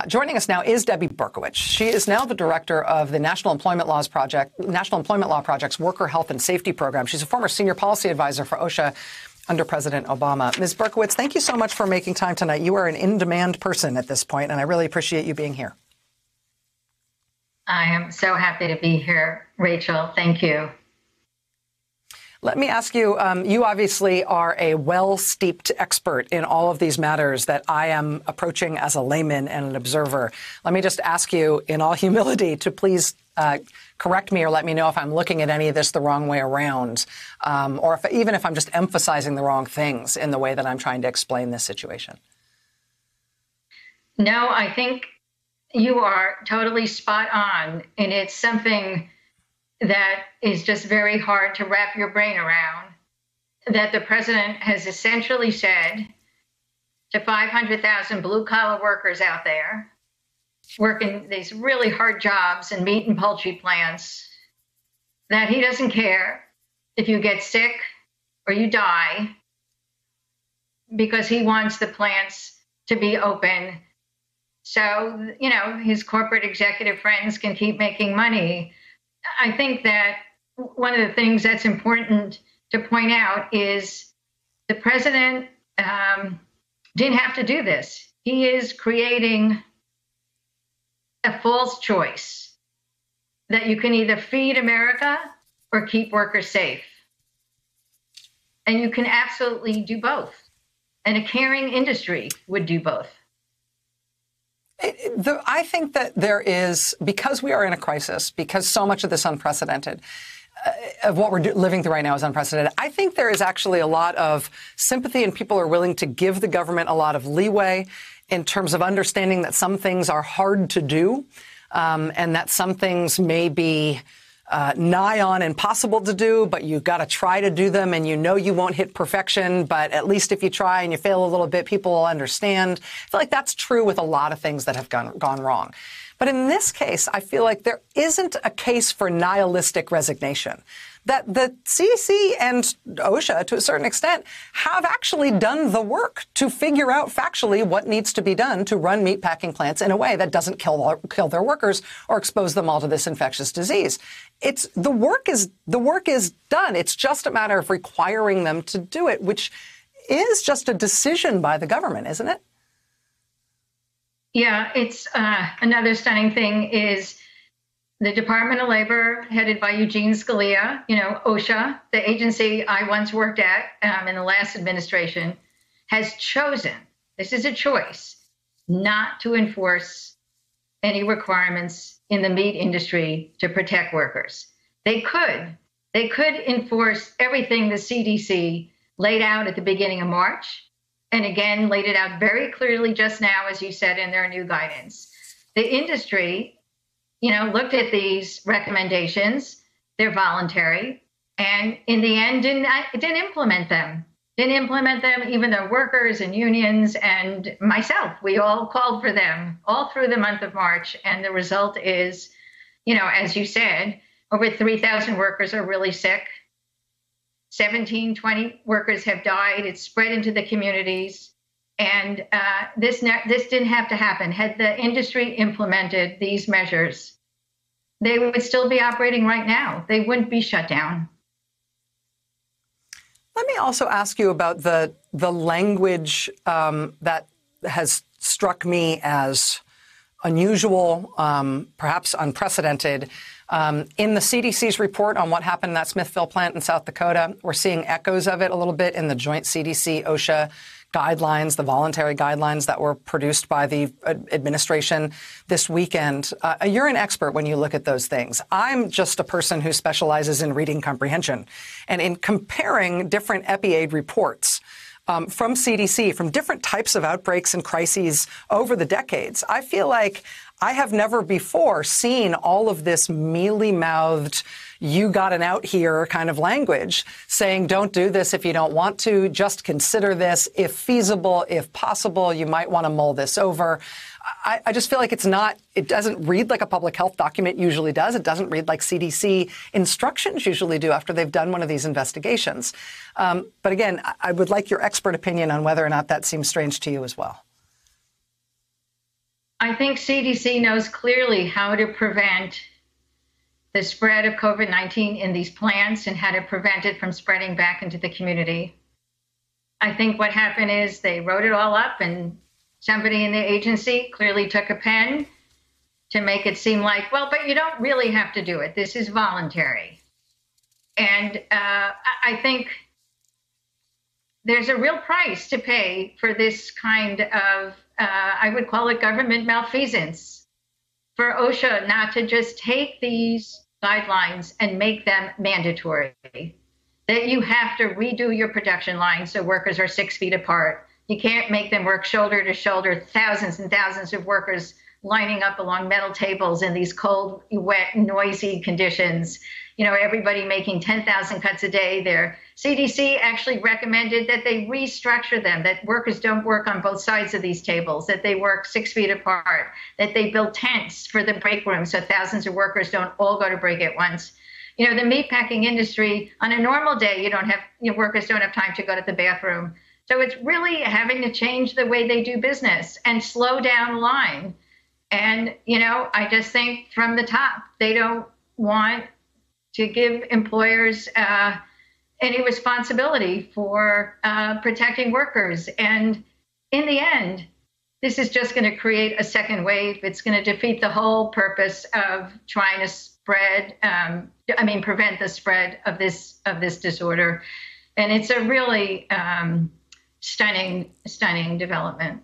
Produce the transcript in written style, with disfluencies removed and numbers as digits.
Joining us now is Debbie Berkowitz. She is now the director of the National Employment Law Project's Worker Health and Safety Program. She's a former senior policy advisor for OSHA under President Obama. Ms. Berkowitz, thank you so much for making time tonight. You are an in-demand person at this point, and I really appreciate you being here. I am so happy to be here, Rachel. Thank you. Let me ask you, you obviously are a well-steeped expert in all of these matters that I am approaching as a layman and an observer. Let me just ask you in all humility to please correct me or let me know if I'm looking at any of this the wrong way around, or even if I'm just emphasizing the wrong things in the way that I'm trying to explain this situation. No, I think you are totally spot on, and it's something that is just very hard to wrap your brain around, that the president has essentially said to 500,000 blue-collar workers out there working these really hard jobs in meat and poultry plants that he doesn't care if you get sick or you die, because he wants the plants to be open so, you know, his corporate executive friends can keep making money. I think that one of the things that's important to point out is the president didn't have to do this. He is creating a false choice that you can either feed America or keep workers safe. And you can absolutely do both. And a caring industry would do both. I think that there is, because we are in a crisis, because so much of this unprecedented, of what we're living through right now is unprecedented, I think there is actually a lot of sympathy and people are willing to give the government a lot of leeway in terms of understanding that some things are hard to do, and that some things may be nigh on impossible to do, but you've got to try to do them, and you know you won't hit perfection, but at least if you try and you fail a little bit, people will understand. I feel like that's true with a lot of things that have gone wrong. But in this case, I feel like there isn't a case for nihilistic resignation. That the CDC and OSHA, to a certain extent, have actually done the work to figure out factually what needs to be done to run meatpacking plants in a way that doesn't kill their workers or expose them all to this infectious disease. The work is done. It's just a matter of requiring them to do it, which is just a decision by the government, isn't it? Yeah, it's another stunning thing is the Department of Labor, headed by Eugene Scalia, you know, OSHA, the agency I once worked at in the last administration, has chosen, this is a choice, not to enforce any requirements in the meat industry to protect workers. They could enforce everything the CDC laid out at the beginning of March, and again laid it out very clearly just now, as you said, in their new guidance. The industry, you know, looked at these recommendations, they're voluntary, and in the end didn't implement them. Didn't implement them, even though workers and unions and myself, we all called for them all through the month of March. And the result is, you know, as you said, over 3,000 workers are really sick. 20 workers have died. It's spread into the communities. And this didn't have to happen. Had the industry implemented these measures, they would still be operating right now. They wouldn't be shut down. Let me also ask you about the language that has struck me as unusual, perhaps unprecedented. In the CDC's report on what happened in that Smithville plant in South Dakota, we're seeing echoes of it a little bit in the joint CDC-OSHA guidelines, the voluntary guidelines that were produced by the administration this weekend. You're an expert when you look at those things. I'm just a person who specializes in reading comprehension. And in comparing different EpiAid reports from CDC, from different types of outbreaks and crises over the decades, I feel like I have never before seen all of this mealy-mouthed, you got an out here kind of language saying, don't do this if you don't want to, just consider this if feasible, if possible, you might want to mull this over. I just feel like it doesn't read like a public health document usually does. It doesn't read like CDC instructions usually do after they've done one of these investigations. But again, I would like your expert opinion on whether or not that seems strange to you as well. I think CDC knows clearly how to prevent the spread of COVID-19 in these plants and how to prevent it from spreading back into the community. I think what happened is they wrote it all up, and somebody in the agency clearly took a pen to make it seem like, well, but you don't really have to do it. This is voluntary. And I think there's a real price to pay for this kind of, I would call it government malfeasance, for OSHA not to just take these guidelines and make them mandatory. That you have to redo your production lines so workers are 6 feet apart. You can't make them work shoulder to shoulder, thousands and thousands of workers lining up along metal tables in these cold, wet, noisy conditions. You know, everybody making 10,000 cuts a day. Their CDC actually recommended that they restructure them, that workers don't work on both sides of these tables, that they work 6 feet apart, that they build tents for the break room so thousands of workers don't all go to break at once. You know, the meatpacking industry, on a normal day, workers don't have time to go to the bathroom. So it's really having to change the way they do business and slow down the line. And, you know, I just think from the top, they don't want to give employers any responsibility for protecting workers. And in the end, this is just going to create a second wave. It's going to defeat the whole purpose of trying to prevent the spread of this disorder. And it's a really stunning development.